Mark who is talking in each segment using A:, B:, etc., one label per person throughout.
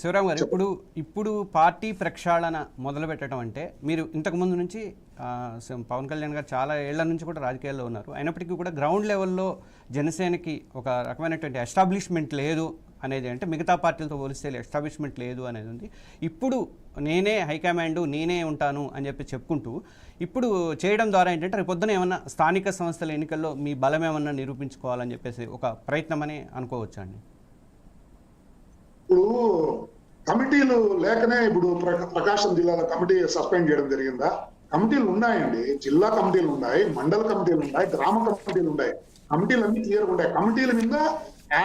A: శివరాం గారు, ఇప్పుడు ఇప్పుడు పార్టీ ప్రక్షాళన మొదలు పెట్టడం అంటే మీరు ఇంతకుముందు నుంచి పవన్ కళ్యాణ్ గారు చాలా ఏళ్ల నుంచి కూడా రాజకీయాల్లో ఉన్నారు. అయినప్పటికీ కూడా గ్రౌండ్ లెవెల్లో జనసేనకి ఒక రకమైనటువంటి ఎస్టాబ్లిష్మెంట్ లేదు అనేది, అంటే మిగతా పార్టీలతో పోలిస్తే ఎస్టాబ్లిష్మెంట్ లేదు అనేది ఉంది. ఇప్పుడు నేనే హైకమాండ్, నేనే ఉంటాను అని చెప్పి చెప్పుకుంటూ ఇప్పుడు చేయడం ద్వారా ఏంటంటే రేపు పొద్దున ఏమన్నా స్థానిక సంస్థల ఎన్నికల్లో మీ బలం ఏమన్నా నిరూపించుకోవాలని చెప్పేసి ఒక ప్రయత్నం అని అనుకోవచ్చు అండి.
B: ఇప్పుడు కమిటీలు లేకనే ఇప్పుడు ప్రకాశం జిల్లాలో కమిటీ సస్పెండ్ చేయడం జరిగిందా? కమిటీలు ఉన్నాయండి, జిల్లా కమిటీలు ఉన్నాయి, మండల కమిటీలు ఉన్నాయి, గ్రామ కమిటీలు ఉన్నాయి. కమిటీలన్నీ క్లియర్ ఉంటాయి. కమిటీల మీద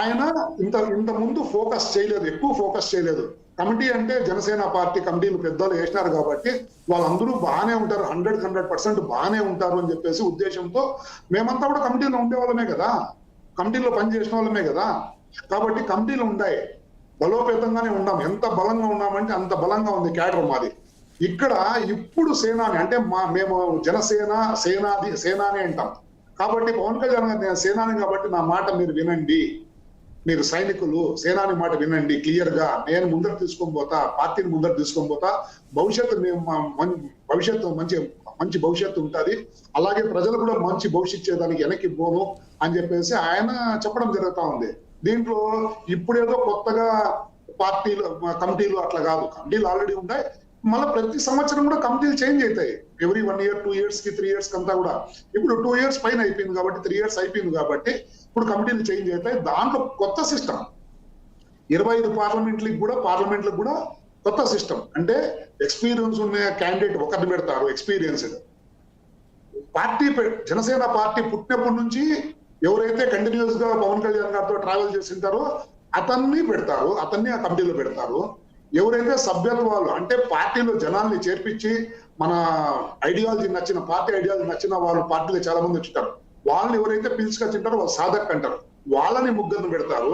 B: ఆయన ఇంత ముందు ఫోకస్ చేయలేదు, ఎక్కువ ఫోకస్ చేయలేదు. కమిటీ అంటే జనసేన పార్టీ కమిటీలు పెద్దలు వేసినారు కాబట్టి వాళ్ళందరూ బాగానే ఉంటారు, 100% బాగానే ఉంటారు అని చెప్పేసి ఉద్దేశంతో మేమంతా కూడా కమిటీలో ఉండేవాళ్ళమే కదా, కమిటీలో పనిచేసిన వాళ్ళమే కదా. కాబట్టి కమిటీలు ఉన్నాయి, బలోపేతంగానే ఉన్నాం. ఎంత బలంగా ఉన్నామంటే అంత బలంగా ఉంది క్యాడర్ మాది. ఇక్కడ ఇప్పుడు సేనాని అంటే మేము జనసేన సేనాని అంటాం. కాబట్టి పవన్ కళ్యాణ్ గారు నేను సేనాని కాబట్టి నా మాట మీరు వినండి, మీరు సైనికులు సేనాని మాట వినండి క్లియర్ గా. నేను ముందర తీసుకొని పోతా, పార్టీని ముందర తీసుకొని పోతా, భవిష్యత్తు మంచి భవిష్యత్తు ఉంటుంది, అలాగే ప్రజలు కూడా మంచి భవిష్యత్తు చేయడానికి వెనక్కి పోను అని చెప్పేసి ఆయన చెప్పడం జరుగుతా ఉంది. దీంట్లో ఇప్పుడేదో కొత్తగా పార్టీలు కమిటీలు అట్లా కాదు, కమిటీలు ఆల్రెడీ ఉన్నాయి. మళ్ళీ ప్రతి సంవత్సరం కూడా కమిటీలు చేంజ్ అవుతాయి. ఎవ్రీ 1 year 2 years కి 3 years అంతా కూడా. ఇప్పుడు 2 years పైన అయిపోయింది కాబట్టి 3 years అయిపోయింది కాబట్టి ఇప్పుడు కమిటీలు చేంజ్ అవుతాయి. దాంట్లో కొత్త సిస్టమ్ 25 పార్లమెంట్లకు కూడా కొత్త సిస్టమ్. అంటే ఎక్స్పీరియన్స్ ఉన్న క్యాండిడేట్ ఒకరిని పెడతారు, ఎక్స్పీరియన్స్డ్. జనసేన పార్టీ పుట్టినప్పటి నుంచి ఎవరైతే కంటిన్యూస్ గా పవన్ కళ్యాణ్ గారితో ట్రావెల్ చేసింటారో అతన్ని పెడతారు, అతన్ని ఆ కమిటీలో పెడతారు. ఎవరైతే సభ్యత్వాలు అంటే పార్టీలో జనాల్ని చేర్పించి మన పార్టీ ఐడియాలజీ నచ్చిన వాళ్ళు పార్టీలో చాలా మంది వచ్చింటారు. వాళ్ళని ఎవరైతే పిలుచుకొచ్చింటారో వాళ్ళు సాధక్ అంటారు, వాళ్ళని ముగ్గురిని పెడతారు.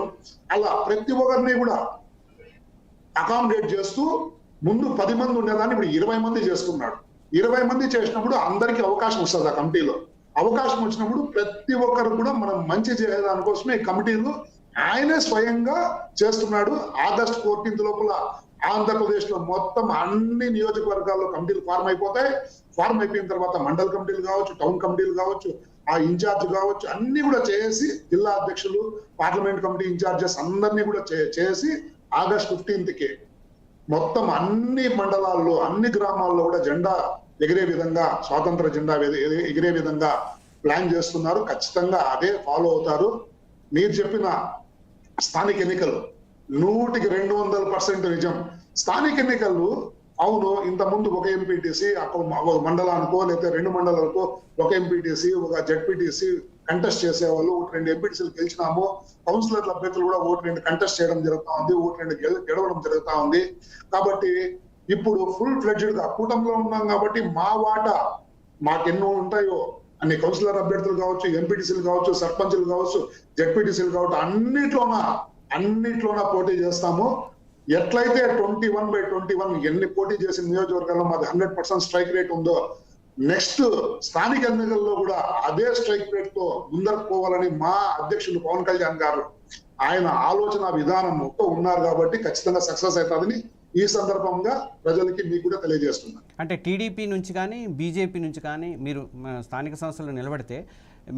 B: అలా ప్రతి ఒక్కరిని కూడా అకామిడేట్ చేస్తూ ముందు 10 మంది ఉండేదాన్ని ఇప్పుడు 20 మంది చేస్తున్నాడు. 20 మంది చేసినప్పుడు అందరికీ అవకాశం వస్తుంది. ఆ కమిటీలో అవకాశం వచ్చినప్పుడు ప్రతి ఒక్కరు కూడా మనం మంచి చేయడానికోసమే ఈ కమిటీలు ఆయనే స్వయంగా చేస్తున్నాడు. August 14 లోపల ఆంధ్రప్రదేశ్ లో మొత్తం అన్ని నియోజకవర్గాల్లో కమిటీలు ఫార్మ్ అయిపోతాయి. ఫార్మ్ అయిపోయిన తర్వాత మండల కమిటీలు కావచ్చు, టౌన్ కమిటీలు కావచ్చు, ఆ ఇన్ఛార్జ్ కావచ్చు, అన్ని కూడా చేసి జిల్లా అధ్యక్షులు, పార్లమెంట్ కమిటీ ఇన్ఛార్జెస్ అందరినీ కూడా చేసి August 15కి మొత్తం అన్ని మండలాల్లో అన్ని గ్రామాల్లో కూడా జెండా ఎగిరే విధంగా, స్వాతంత్ర జెండా ఎగిరే విధంగా ప్లాన్ చేస్తున్నారు. ఖచ్చితంగా అదే ఫాలో అవుతారు. మీరు చెప్పిన స్థానిక ఎన్నికలు 100కి 200% నిజం. స్థానిక ఎన్నికలు అవును, ఇంత ముందు ఒక ఎంపీటీసీ ఒక మండలానికో లేదా 2 మండలాలకో ఒక ఎంపీటీసీ ఒక జెడ్పీటీసీ కంటెస్ట్ చేసేవాళ్ళు. 2 ఎంపీటీసీలు గెలిచినాము. కౌన్సిలర్ల అభ్యర్థులు కూడా 2 కంటెస్ట్ చేయడం జరుగుతా ఉంది, 2 గెలవడం జరుగుతా ఉంది. కాబట్టి ఇప్పుడు ఫుల్ ఫ్లెడ్జ్డ్ గా కూటమిలో ఉన్నాం కాబట్టి మా వాటా మాకెన్నో ఉంటాయో అన్ని కౌన్సిలర్ అభ్యర్థులు కావచ్చు, ఎంపీటీసీలు కావచ్చు, సర్పంచులు కావచ్చు, జెడ్పీటీసీలు కావచ్చు, అన్నిట్లోనా పోటీ చేస్తాము. ఎట్లయితే 21/21 ఎన్ని పోటీ చేసిన నియోజకవర్గాల్లో మాది 100% స్ట్రైక్ రేట్ ఉందో నెక్స్ట్ స్థానిక ఎన్నికల్లో కూడా అదే స్ట్రైక్ రేట్ తో ముందరకు పోవాలని మా అధ్యక్షులు పవన్ కళ్యాణ్ గారు ఆయన ఆలోచన విధానంతో ఉన్నారు. కాబట్టి ఖచ్చితంగా సక్సెస్ అవుతుందని ఈ సందర్భంగా ప్రజలకి మీకు కూడా తెలియజేస్తున్నారు.
A: అంటే టీడీపీ నుంచి కానీ బీజేపీ నుంచి కానీ మీరు స్థానిక సంస్థలు నిలబడితే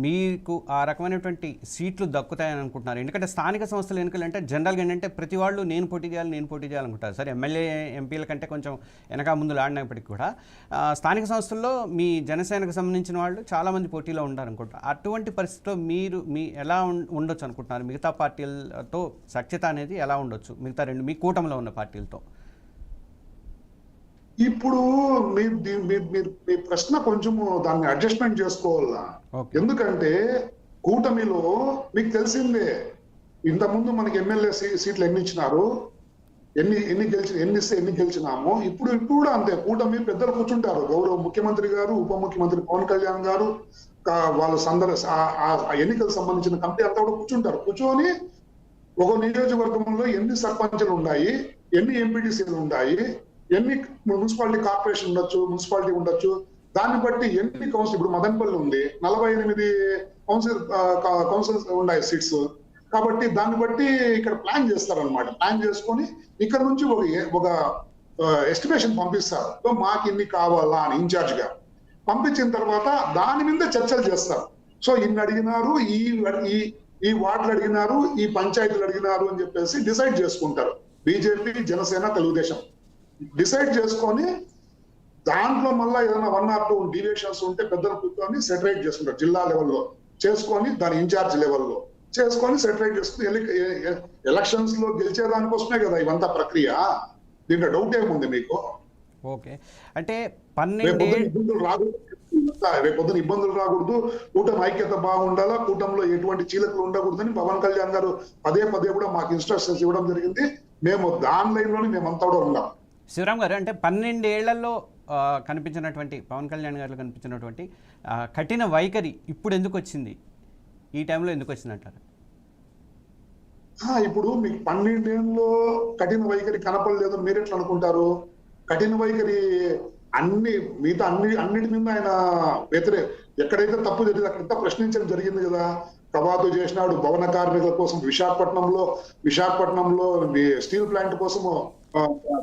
A: మీకు ఆ రకమైనటువంటి సీట్లు దక్కుతాయని అనుకుంటున్నారు? ఎందుకంటే స్థానిక సంస్థల ఎన్నికలు అంటే జనరల్గా ఏంటంటే ప్రతి వాళ్ళు నేను పోటీ చేయాలనుకుంటారు. సరే, ఎమ్మెల్యే ఎంపీల కంటే కొంచెం వెనక ముందు ఆడినప్పటికీ కూడా స్థానిక సంస్థల్లో మీ జనసేనకు సంబంధించిన వాళ్ళు చాలామంది పోటీలో ఉంటారు అనుకుంటారు. అటువంటి పరిస్థితిలో మీరు ఎలా ఉండొచ్చు అనుకుంటున్నారు? మిగతా పార్టీలతో సఖ్యత అనేది ఎలా ఉండొచ్చు మిగతా మీ కూటమిలో ఉన్న పార్టీలతో?
B: ఇప్పుడు మీ ప్రశ్న కొంచెము దాన్ని అడ్జస్ట్మెంట్ చేసుకోవాలా. ఎందుకంటే కూటమిలో మీకు తెలిసిందే, ఇంతకుముందు మనకి ఎమ్మెల్యే సీట్లు ఎన్ని ఇచ్చినారు, ఎన్ని గెలిచినాము. ఇప్పుడు కూడా అంతే, కూటమి పెద్దలు కూర్చుంటారు. గౌరవ ముఖ్యమంత్రి గారు, ఉప ముఖ్యమంత్రి పవన్ కళ్యాణ్ గారు, వాళ్ళు ఎన్నికలకు సంబంధించిన కమిటీ అంతా కూడా కూర్చుంటారు. కూర్చొని ఒక నియోజకవర్గంలో ఎన్ని సర్పంచులు ఉన్నాయి, ఎన్ని ఎంపీటీసీలు ఉన్నాయి, ఎన్ని మున్సిపాలిటీ కార్పొరేషన్ మున్సిపాలిటీ ఉండొచ్చు, దాన్ని బట్టి ఎన్ని కౌన్సిల్, ఇప్పుడు మదనపల్లి ఉంది, 48 కౌన్సిల్స్ ఉన్నాయి సీట్స్. కాబట్టి దాన్ని బట్టి ఇక్కడ ప్లాన్ చేస్తారన్నమాట. ప్లాన్ చేసుకొని ఇక్కడ నుంచి ఒక ఎస్టిమేషన్ పంపిస్తారు. సో మాకు ఇన్ని కావాలా అని ఇన్ఛార్జ్ గా పంపించిన తర్వాత దాని మీద చర్చలు చేస్తారు. సో ఇన్ని అడిగినారు, ఈ వార్డులు అడిగినారు, ఈ పంచాయతీలు అడిగినారు అని చెప్పేసి డిసైడ్ చేసుకుంటారు. బీజేపీ, జనసేన, తెలుగుదేశం డిసైడ్ చేసుకొని దాంట్లో మళ్ళా ఏదైనా 1 or 2 డీవియేషన్స్ ఉంటే పెద్దలు కూర్చొని సెటరేట్ చేసుకుంటారు. జిల్లా లెవెల్లో చేసుకొని దాని ఇన్ఛార్జ్ లెవెల్లో చేసుకొని సెటరేట్ చేసుకుని ఎలక్షన్స్ లో గెలిచేదానికోసమే కదా ఇవంతా ప్రక్రియ. దీంట్లో డౌట్ ఏముంది మీకు?
A: ఓకే, అంటే 12
B: రేపొద్దున ఇబ్బందులు రాకూడదు, కూటమి ఐక్యత బాగుండాలా, కూటమిలో ఎటువంటి చీలకలు ఉండకూడదని పవన్ కళ్యాణ్ గారు పదే కూడా మాకు ఇన్స్ట్రక్షన్స్ ఇవ్వడం జరిగింది. మేము దాని లైన్ లోనే మేమంతా కూడా ఉన్నాం.
A: శివరామ్ గారు, అంటే 12 ఏళ్లలో కనిపించినటువంటి పవన్ కళ్యాణ్ గారు కనిపించినటువంటి కఠిన వైఖరి ఇప్పుడు ఎందుకు వచ్చింది, ఈ టైంలో ఎందుకు వచ్చింది అంటారు?
B: ఇప్పుడు మీకు 12 ఏళ్ళలో కఠిన వైఖరి కనపడలేదని మీరు ఎట్లా అనుకుంటారు? కఠిన వైఖరి మిగతా అన్నిటి మీద ఆయన ఎక్కడైతే తప్పు జరిగింది అక్కడంతా ప్రశ్నించడం జరిగింది కదా. కవాతు చేసినాడు, భవన కార్మికుల కోసం విశాఖపట్నంలో స్టీల్ ప్లాంట్ కోసం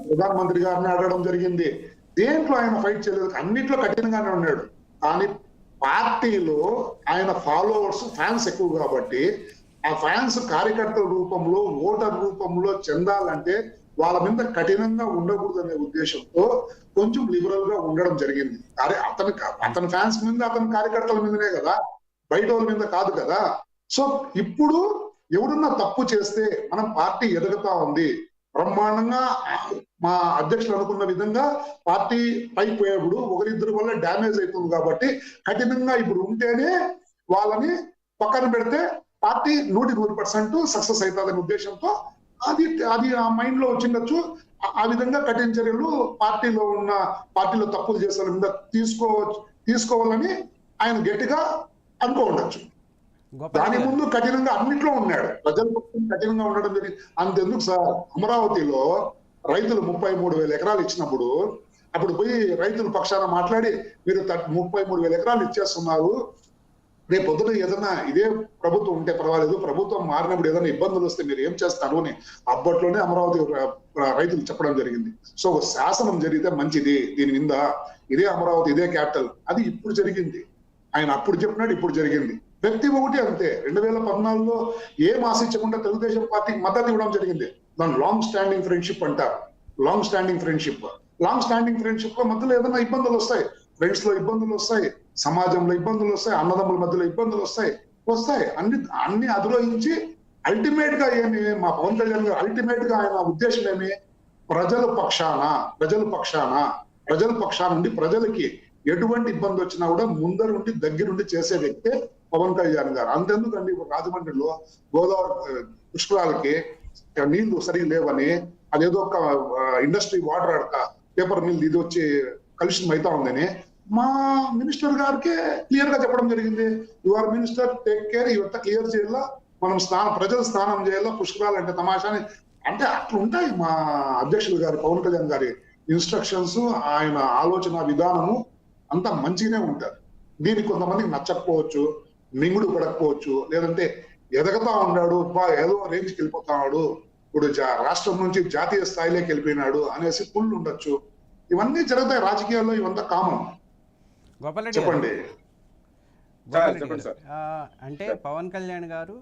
B: ప్రధానమంత్రి గారిని అడగడం జరిగింది. దేంట్లో ఆయన ఫైట్ చేయలేదు, అన్నిట్లో కఠినంగానే ఉన్నాడు. కానీ పార్టీలో ఆయన ఫాలోవర్స్, ఫ్యాన్స్ ఎక్కువ కాబట్టి ఆ ఫ్యాన్స్ కార్యకర్తల రూపంలో, ఓటర్ రూపంలో చెందాలంటే వాళ్ళ మీద కఠినంగా ఉండకూడదు అనే ఉద్దేశంతో కొంచెం లిబరల్ గా ఉండడం జరిగింది. అతని ఫ్యాన్స్ మీద, అతని కార్యకర్తల మీదనే కదా, బయట వాళ్ళ మీద కాదు కదా. సో ఇప్పుడు ఎవరున్నా తప్పు చేస్తే మనం పార్టీ ఎదుగుతా ఉంది, బ్రహ్మాండంగా మా అధ్యక్షులు అనుకున్న విధంగా పార్టీ పైకి పోయేప్పుడు ఒకరిద్దరు వల్ల డ్యామేజ్ అవుతుంది కాబట్టి కఠినంగా ఇప్పుడు ఉంటేనే వాళ్ళని పక్కన పెడితే పార్టీ 100% సక్సెస్ అవుతుందనే ఉద్దేశంతో అది ఆ మైండ్ లో వచ్చిండొచ్చు. ఆ విధంగా కఠిన చర్యలు పార్టీలో తప్పులు చేసే మీద తీసుకోవాలని ఆయన గట్టిగా అనుకో ఉండొచ్చు. దాని ముందు కఠినంగా అన్నిట్లో ఉన్నాడు, ప్రజల పక్షం కఠినంగా ఉండడం జరిగింది. అంతెందుకు సార్, అమరావతిలో రైతులు 33,000 ఎకరాలు ఇచ్చినప్పుడు అప్పుడు పోయి రైతుల పక్షాన మాట్లాడి మీరు 33,000 ఎకరాలు ఇచ్చేస్తున్నారు, రేపు పొద్దున ఏదైనా ఇదే ప్రభుత్వం ఉంటే పర్వాలేదు, ప్రభుత్వం మారినప్పుడు ఏదైనా ఇబ్బందులు వస్తే మీరు ఏం చేస్తారు అని అప్పట్లోనే అమరావతి రైతులు చెప్పడం జరిగింది. సో శాసనం జరిగితే మంచిది, దీని మీద ఇదే అమరావతి, ఇదే క్యాపిటల్, అది ఇప్పుడు జరిగింది. ఆయన అప్పుడు చెప్పినాడు, ఇప్పుడు జరిగింది. వ్యక్తి ఒకటి అంతే. 2014లో ఏం ఆశించకుండా తెలుగుదేశం పార్టీకి మద్దతు ఇవ్వడం జరిగింది. దాని లాంగ్ స్టాండింగ్ ఫ్రెండ్షిప్ అంటారు. లాంగ్ స్టాండింగ్ ఫ్రెండ్షిప్ లో మధ్యలో ఏదైనా ఇబ్బందులు వస్తాయి, ఫ్రెండ్స్ లో ఇబ్బందులు వస్తాయి, సమాజంలో ఇబ్బందులు వస్తాయి, అన్నదమ్ముల మధ్యలో ఇబ్బందులు వస్తాయి. అన్ని అధిరోహించి అల్టిమేట్ గా ఏమి మా పవన్ కళ్యాణ్ గారు అల్టిమేట్ గా ఆయన ఉద్దేశం ఏమి, ప్రజల పక్షాన నుండి ప్రజలకి ఎటువంటి ఇబ్బంది వచ్చినా కూడా ముందరుండి దగ్గరుండి చేసే వ్యక్తే పవన్ కళ్యాణ్ గారు. అంతెందుకండి, రాజమండ్రిలో గోదావరి పుష్కరాలకి నీళ్లు సరిగ్గా లేవని అదేదో ఒక ఇండస్ట్రీ వాటర్ ఆడక పేపర్ మిల్ ఇది వచ్చి కలుషితం అవుతా ఉందని మా మినిస్టర్ గారికి క్లియర్ గా చెప్పడం జరిగింది. యువర్ మినిస్టర్ టేక్ కేర్, ఇవంతా క్లియర్ చేయాలా, మనం ప్రజలు స్నానం చేయాలా, పుష్కరాలు అంటే తమాషాని అంటే అట్లా ఉంటాయి. మా అధ్యక్షులు గారి పవన్ కళ్యాణ్ గారి ఇన్స్ట్రక్షన్స్, ఆయన ఆలోచన విధానము అంతా మంచిగానే ఉంటారు. దీనికి కొంతమందికి నచ్చకపోవచ్చు, మింగుడు పడకపోవచ్చు, లేదంటే ఎదగతా ఉన్నాడు, ఏదో రేంజ్కి వెళ్ళిపోతున్నాడు, ఇప్పుడు రాష్ట్రం నుంచి జాతీయ స్థాయిలోకి వెళ్ళిపోయినాడు అనేసి పుల్లు ఉండొచ్చు. ఇవన్నీ జరుగుతాయి రాజకీయాల్లో, ఇవంతా కామన్.
A: గోపాల్ రెడ్డి
B: చెప్పండి.
A: అంటే పవన్ కళ్యాణ్ గారు